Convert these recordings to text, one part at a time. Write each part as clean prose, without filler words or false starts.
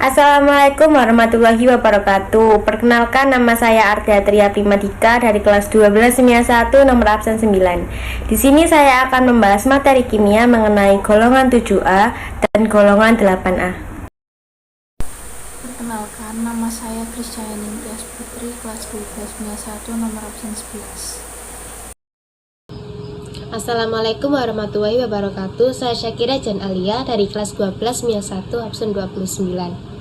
Assalamualaikum warahmatullahi wabarakatuh. Perkenalkan, nama saya Ardia Tria Primadika dari kelas 12 Kimia 1 nomor absen 9. Di sini saya akan membahas materi kimia mengenai golongan 7A dan golongan 8A. Perkenalkan, nama saya Krisdayanti Tias Putri, kelas 12 Kimia 1 nomor absen 11. Assalamualaikum warahmatullahi wabarakatuh. Saya Syakira Jan Alia dari kelas 12 MIA 1 absen 29.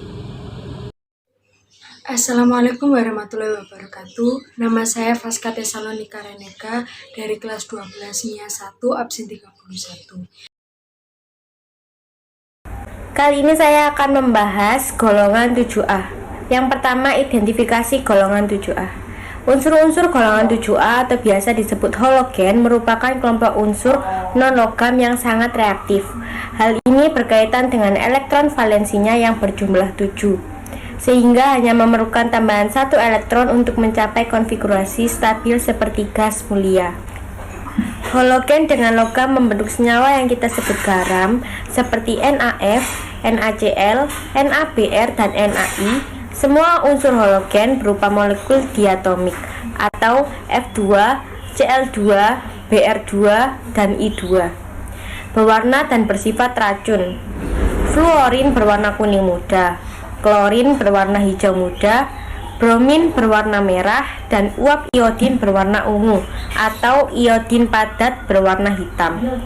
Assalamualaikum warahmatullahi wabarakatuh. Nama saya Faska Tesalonika Reneka dari kelas 12 MIA 1 absen 31. Kali ini saya akan membahas golongan 7A. Yang pertama, identifikasi golongan 7A. Unsur-unsur golongan 7A atau biasa disebut halogen merupakan kelompok unsur non-logam yang sangat reaktif. Hal ini berkaitan dengan elektron valensinya yang berjumlah 7, sehingga hanya memerlukan tambahan 1 elektron untuk mencapai konfigurasi stabil seperti gas mulia. Halogen dengan logam membentuk senyawa yang kita sebut garam seperti NaF, NaCl, NaBr, dan NaI. Semua unsur halogen berupa molekul diatomik atau F2, Cl2, Br2, dan I2. Berwarna dan bersifat racun. Fluorin berwarna kuning muda, klorin berwarna hijau muda, bromin berwarna merah, dan uap iodin berwarna ungu atau iodin padat berwarna hitam.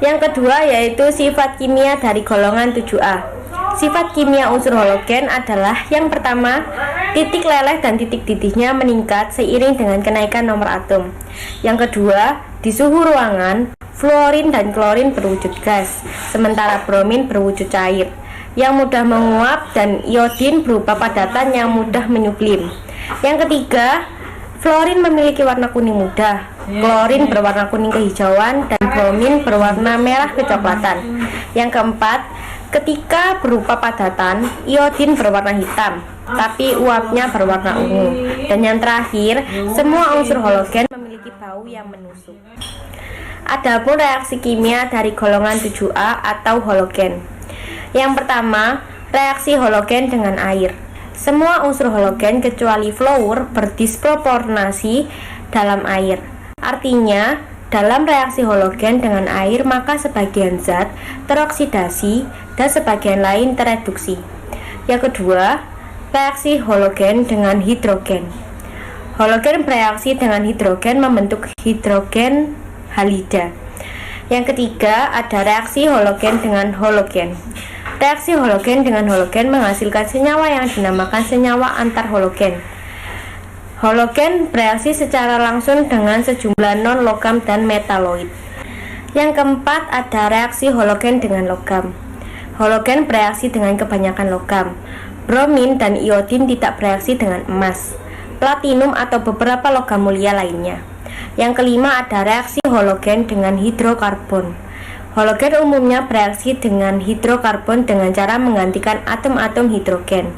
Yang kedua yaitu sifat kimia dari golongan 7A. Sifat kimia unsur halogen adalah yang pertama, titik leleh dan titik didihnya meningkat seiring dengan kenaikan nomor atom. Yang kedua, di suhu ruangan, fluorin dan klorin berwujud gas, sementara bromin berwujud cair yang mudah menguap, dan iodin berupa padatan yang mudah menyublim. Yang ketiga, fluorin memiliki warna kuning muda, klorin berwarna kuning kehijauan, dan bromin berwarna merah kecoklatan. Yang keempat, ketika berupa padatan, iodin berwarna hitam, tapi uapnya berwarna ungu. Dan yang terakhir, semua unsur halogen memiliki bau yang menusuk. Adapun reaksi kimia dari golongan 7A atau halogen. Yang pertama, reaksi halogen dengan air. Semua unsur halogen kecuali fluor berdisproporsi dalam air. Artinya, dalam reaksi halogen dengan air, maka sebagian zat teroksidasi dan sebagian lain tereduksi. Yang kedua, reaksi halogen dengan hidrogen. Halogen bereaksi dengan hidrogen membentuk hidrogen halida. Yang ketiga, ada reaksi halogen dengan halogen. Reaksi halogen dengan halogen menghasilkan senyawa yang dinamakan senyawa antar halogen. Halogen bereaksi secara langsung dengan sejumlah non-logam dan metaloid. Yang keempat, ada reaksi halogen dengan logam. Halogen bereaksi dengan kebanyakan logam. Bromin dan iodin tidak bereaksi dengan emas, platinum, atau beberapa logam mulia lainnya. Yang kelima, ada reaksi halogen dengan hidrokarbon. Halogen umumnya bereaksi dengan hidrokarbon dengan cara menggantikan atom-atom hidrogen.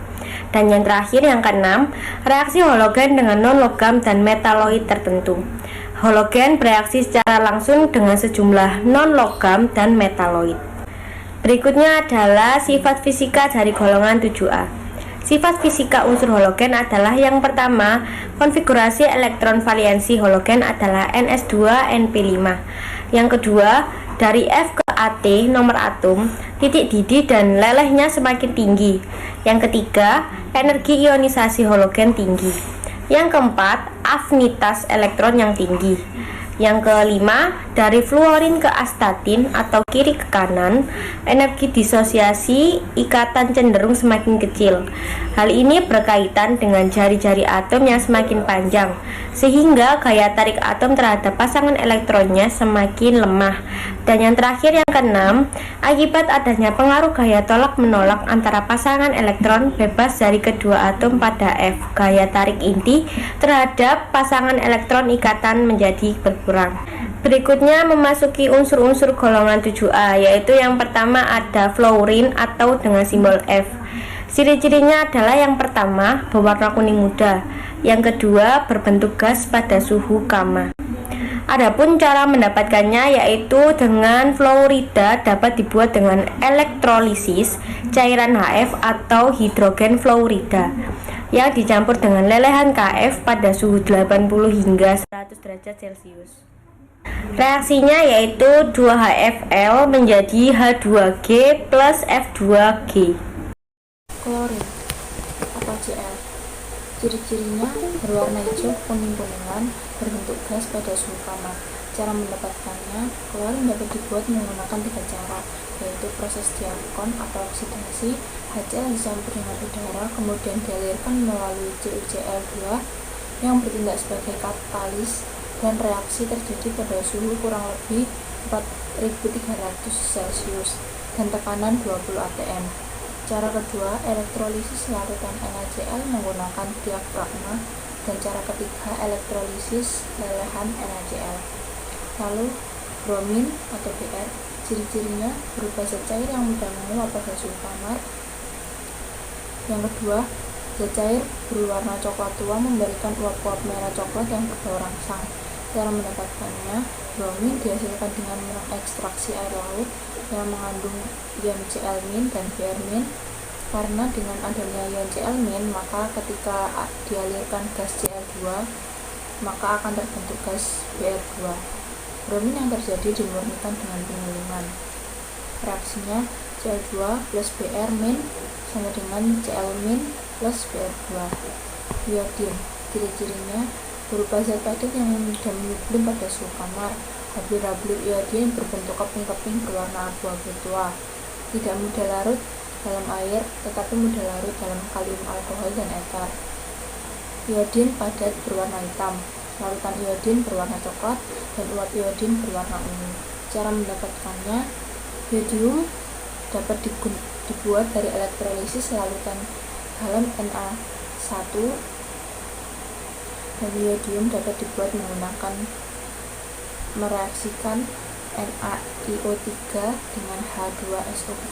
Dan yang terakhir, yang keenam, reaksi halogen dengan non-logam dan metaloid tertentu. Halogen bereaksi secara langsung dengan sejumlah non-logam dan metaloid. Berikutnya adalah sifat fisika dari golongan 7A. Sifat fisika unsur halogen adalah yang pertama, konfigurasi elektron valensi halogen adalah Ns2Np5. Yang kedua, dari F ke At nomor atom, titik didih dan lelehnya semakin tinggi. Yang ketiga, energi ionisasi halogen tinggi. Yang keempat, afinitas elektron yang tinggi. Yang kelima, dari fluorin ke astatin atau kiri ke kanan, energi disosiasi ikatan cenderung semakin kecil. Hal ini berkaitan dengan jari-jari atom yang semakin panjang, sehingga gaya tarik atom terhadap pasangan elektronnya semakin lemah. Dan yang terakhir, yang keenam, akibat adanya pengaruh gaya tolak menolak antara pasangan elektron bebas dari kedua atom pada F, gaya tarik inti terhadap pasangan elektron ikatan menjadi berkurang. Berikutnya memasuki unsur-unsur golongan 7A, yaitu yang pertama ada fluorin atau dengan simbol F. Ciri-cirinya adalah yang pertama, berwarna kuning muda. Yang kedua, berbentuk gas pada suhu gamma. Adapun cara mendapatkannya yaitu dengan fluorida dapat dibuat dengan elektrolisis cairan HF atau hidrogen fluorida yang dicampur dengan lelehan KF pada suhu 80 hingga 100 derajat Celcius. Reaksinya yaitu 2HFl menjadi H2G plus F2G. Klorin atau Cl. Ciri-cirinya berwarna hijau kuning-kuningan, berbentuk gas pada suhu kamar. Cara mendapatkannya, klorin dapat dibuat menggunakan 3 cara, yaitu proses diakon atau oksidasi, HCl dicampur dengan udara, kemudian dialirkan melalui CuCl2 yang bertindak sebagai katalis, dan reaksi terjadi pada suhu kurang lebih 4300 Celcius dan tekanan 20 atm. Cara kedua, elektrolisis larutan NaCl menggunakan diafragma, dan cara ketiga, elektrolisis lelehan NaCl. Lalu, bromin atau Br, ciri-cirinya berupa zat cair yang mudah menguap pada suhu kamar. Yang kedua, zat cair berwarna coklat tua memberikan uap-uap merah coklat yang berbau rangsang. Cara mendapatkannya, bromin dihasilkan dengan mengekstraksi air laut yang mengandung ion Cl- dan Br-, karena dengan adanya ion Cl- maka ketika dialirkan gas Cl2 maka akan terbentuk gas Br2. Bromin yang terjadi dimurnikan dengan penyulingan. Reaksinya Cl2 plus Br- sama dengan Cl- plus Br2. Iodin, ciri-cirinya berupa zat padat yang mudah menyublim pada suhu kamar. Hablir-hablir iodin berbentuk keping-keping berwarna abu-abu tua, tidak mudah larut dalam air tetapi mudah larut dalam kalium alkohol dan eter. Iodin padat berwarna hitam, larutan iodin berwarna coklat, dan uap iodin berwarna ungu. Cara mendapatkannya, iodium dapat dibuat dari elektrolisis larutan galon Na1, dan iodium dapat dibuat menggunakan mereaksikan NaIO3 dengan H2SO3.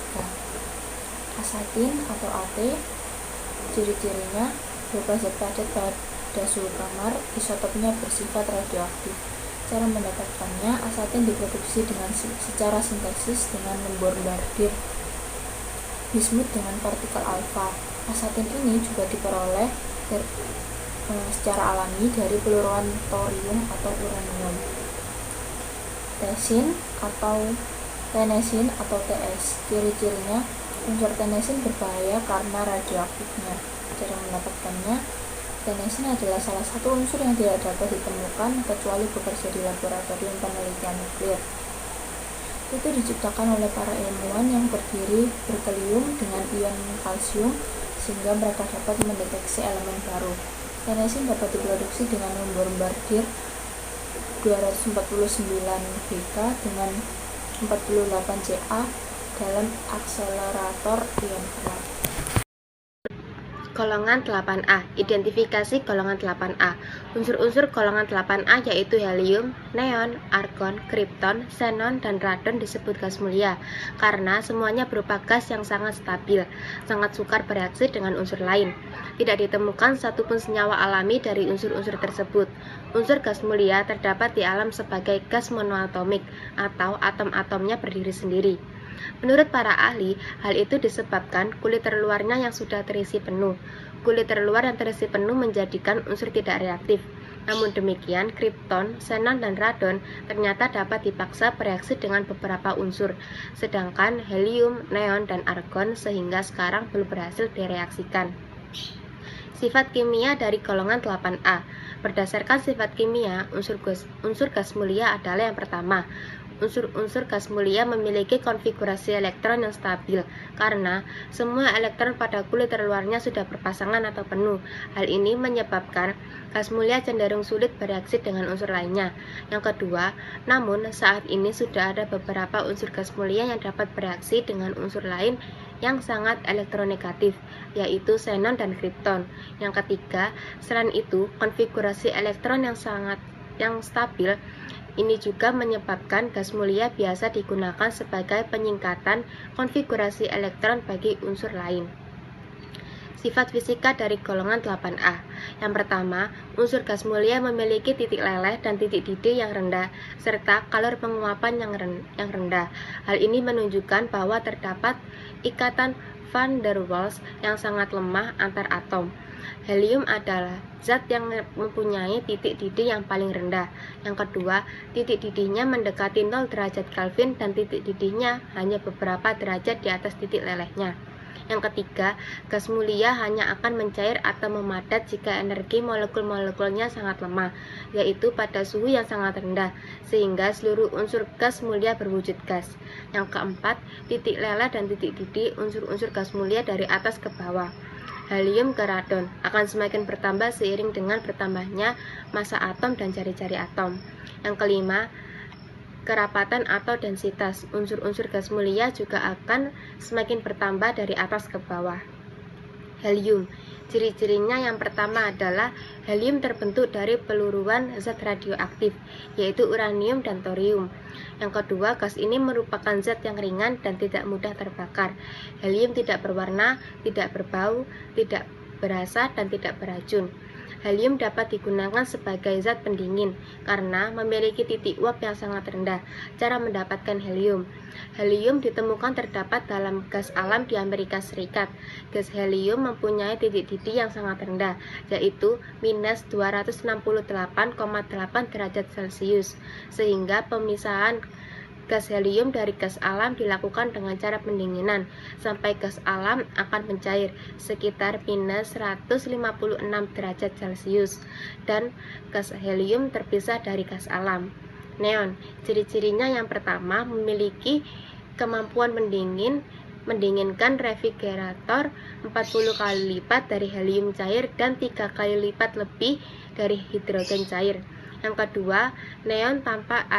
Asatin atau AT, ciri-cirinya berupa zat padat pada suhu kamar, isotopnya bersifat radioaktif. Cara mendapatkannya, asatin diproduksi dengan secara sintesis dengan membombardir bismut dengan partikel alfa. Asatin ini juga diperoleh secara alami dari peluruan thorium atau uranium. Tesin atau tenesin atau TS, ciri-cirinya unsur tenesin berbahaya karena radioaktifnya. Cara mendapatkannya, tenesin adalah salah satu unsur yang tidak dapat ditemukan kecuali bekerja di laboratorium penelitian nuklir. Itu diciptakan oleh para ilmuwan yang berkelium dengan ion kalsium sehingga mereka dapat mendeteksi elemen baru. Tenesin dapat diproduksi dengan membombardir 249 BK dengan 48 Ca dalam akselerator ion gelap. Golongan 8A. Identifikasi golongan 8A. Unsur-unsur golongan 8A yaitu helium, neon, argon, kripton, xenon, dan radon disebut gas mulia karena semuanya berupa gas yang sangat stabil, sangat sukar bereaksi dengan unsur lain. Tidak ditemukan satupun senyawa alami dari unsur-unsur tersebut. Unsur gas mulia terdapat di alam sebagai gas monoatomik atau atom-atomnya berdiri sendiri. Menurut para ahli, hal itu disebabkan kulit terluarnya yang sudah terisi penuh. Kulit terluar yang terisi penuh menjadikan unsur tidak reaktif. Namun demikian, kripton, xenon, dan radon ternyata dapat dipaksa bereaksi dengan beberapa unsur, sedangkan helium, neon, dan argon sehingga sekarang belum berhasil direaksikan. Sifat kimia dari golongan 8A. Berdasarkan sifat kimia, unsur gas mulia adalah yang pertama. Unsur-unsur gas mulia memiliki konfigurasi elektron yang stabil karena semua elektron pada kulit terluarnya sudah berpasangan atau penuh. Hal ini menyebabkan gas mulia cenderung sulit bereaksi dengan unsur lainnya. Yang kedua, namun saat ini sudah ada beberapa unsur gas mulia yang dapat bereaksi dengan unsur lain yang sangat elektronegatif, yaitu xenon dan kripton. Yang ketiga, selain itu, konfigurasi elektron yang stabil ini juga menyebabkan gas mulia biasa digunakan sebagai penyingkatan konfigurasi elektron bagi unsur lain. Sifat fisika dari golongan 8A. Yang pertama, unsur gas mulia memiliki titik leleh dan titik didih yang rendah, serta kalor penguapan yang rendah. Hal ini menunjukkan bahwa terdapat ikatan van der Waals yang sangat lemah antar atom. Helium adalah zat yang mempunyai titik didih yang paling rendah. Yang kedua, titik didihnya mendekati 0 derajat Kelvin dan titik didihnya hanya beberapa derajat di atas titik lelehnya. Yang ketiga, gas mulia hanya akan mencair atau memadat jika energi molekul-molekulnya sangat lemah, yaitu pada suhu yang sangat rendah, sehingga seluruh unsur gas mulia berwujud gas. Yang keempat, titik leleh dan titik didih unsur-unsur gas mulia dari atas ke bawah. Helium ke radon akan semakin bertambah seiring dengan bertambahnya massa atom dan jari-jari atom. Yang kelima, kerapatan atau densitas unsur-unsur gas mulia juga akan semakin bertambah dari atas ke bawah. Helium, ciri-cirinya yang pertama adalah helium terbentuk dari peluruan zat radioaktif, yaitu uranium dan thorium. Yang kedua, gas ini merupakan zat yang ringan dan tidak mudah terbakar. Helium tidak berwarna, tidak berbau, tidak berasa, dan tidak beracun. Helium dapat digunakan sebagai zat pendingin karena memiliki titik uap yang sangat rendah. Cara mendapatkan helium. Helium ditemukan terdapat dalam gas alam di Amerika Serikat. Gas helium mempunyai titik didih yang sangat rendah, yaitu minus 268,8 derajat Celcius, sehingga pemisahan gas helium dari gas alam dilakukan dengan cara pendinginan sampai gas alam akan mencair sekitar minus 156 derajat Celcius dan gas helium terpisah dari gas alam. Neon, ciri-cirinya yang pertama memiliki kemampuan mendinginkan refrigerator 40 kali lipat dari helium cair dan 3 kali lipat lebih dari hidrogen cair. Yang kedua, neon tampak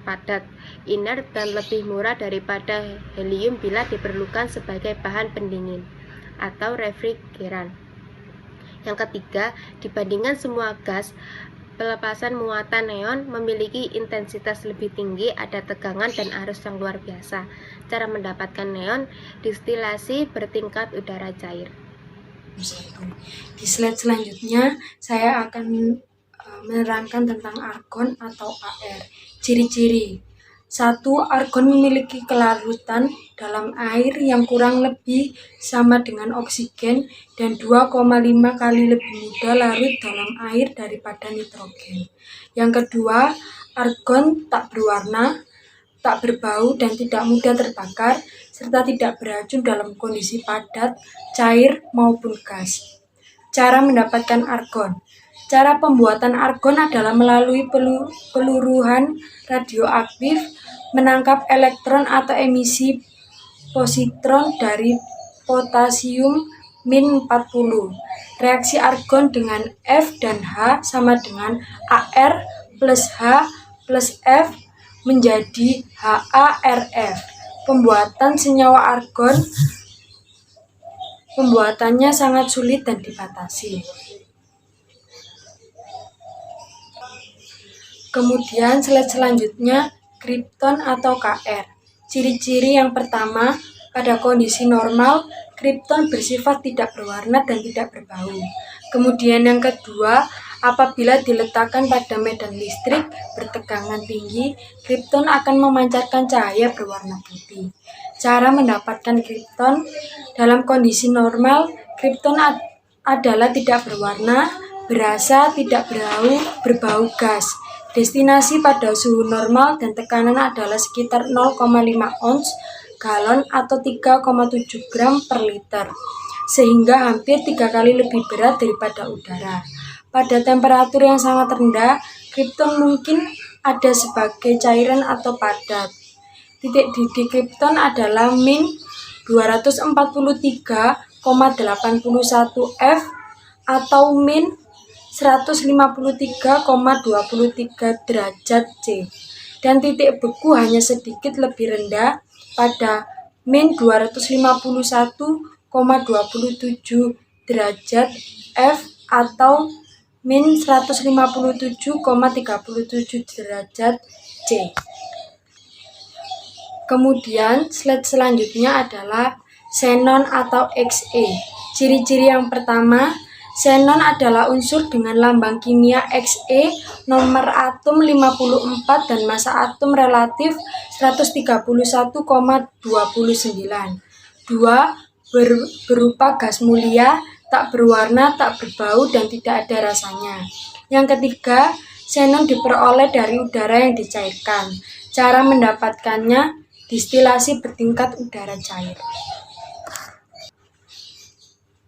padat, inert, dan lebih murah daripada helium bila diperlukan sebagai bahan pendingin atau refrigeran. Yang ketiga, dibandingkan semua gas, pelepasan muatan neon memiliki intensitas lebih tinggi, ada tegangan dan arus yang luar biasa. Cara mendapatkan neon, distilasi bertingkat udara cair. Di slide selanjutnya, saya akan menerangkan tentang argon atau AR. Ciri-ciri. 1. Argon memiliki kelarutan dalam air yang kurang lebih sama dengan oksigen dan 2,5 kali lebih mudah larut dalam air daripada nitrogen. Yang kedua, argon tak berwarna, tak berbau, dan tidak mudah terbakar, serta tidak beracun dalam kondisi padat, cair, maupun gas. Cara mendapatkan argon. Cara pembuatan argon adalah melalui peluruhan radioaktif, menangkap elektron atau emisi positron dari potasium min 40. Reaksi argon dengan F dan H sama dengan AR plus H plus F menjadi HARF. Pembuatan senyawa argon, pembuatannya sangat sulit dan dibatasi. Kemudian slide selanjutnya, kripton atau Kr. Ciri-ciri yang pertama, pada kondisi normal, kripton bersifat tidak berwarna dan tidak berbau. Kemudian yang kedua, apabila diletakkan pada medan listrik bertegangan tinggi, kripton akan memancarkan cahaya berwarna putih. Cara mendapatkan kripton, dalam kondisi normal, kripton adalah tidak berwarna, berasa, tidak berbau gas. Destinasi pada suhu normal dan tekanan adalah sekitar 0,5 ons galon atau 3,7 gram per liter, sehingga hampir 3 kali lebih berat daripada udara. Pada temperatur yang sangat rendah, kripton mungkin ada sebagai cairan atau padat. Titik didih kripton adalah min 243,81 F atau min 153,23 derajat C, dan titik beku hanya sedikit lebih rendah pada min 251,27 derajat F atau min 157,37 derajat C. Kemudian slide selanjutnya adalah xenon atau Xe. Ciri-ciri yang pertama, xenon adalah unsur dengan lambang kimia Xe, nomor atom 54 dan massa atom relatif 131,29. 2. Berupa gas mulia, tak berwarna, tak berbau, dan tidak ada rasanya. Yang ketiga, xenon diperoleh dari udara yang dicairkan. Cara mendapatkannya, distilasi bertingkat udara cair.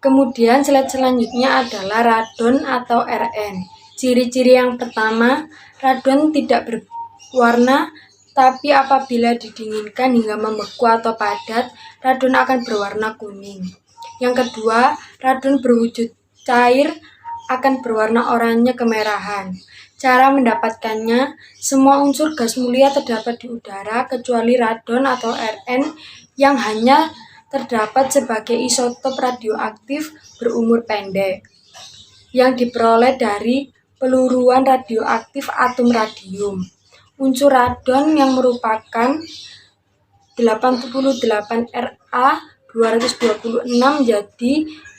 Kemudian slide selanjutnya adalah radon atau Rn. Ciri-ciri yang pertama, radon tidak berwarna, tapi apabila didinginkan hingga membeku atau padat, radon akan berwarna kuning. Yang kedua, radon berwujud cair akan berwarna oranye kemerahan. Cara mendapatkannya, semua unsur gas mulia terdapat di udara kecuali radon atau Rn yang hanya terdapat sebagai isotop radioaktif berumur pendek yang diperoleh dari peluruan radioaktif atom radium. Unsur radon yang merupakan 88 Ra 226 jadi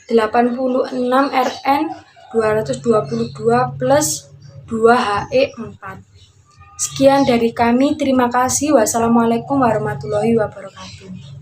86 Rn 222 plus 2 He4. Sekian dari kami, terima kasih. Wassalamualaikum warahmatullahi wabarakatuh.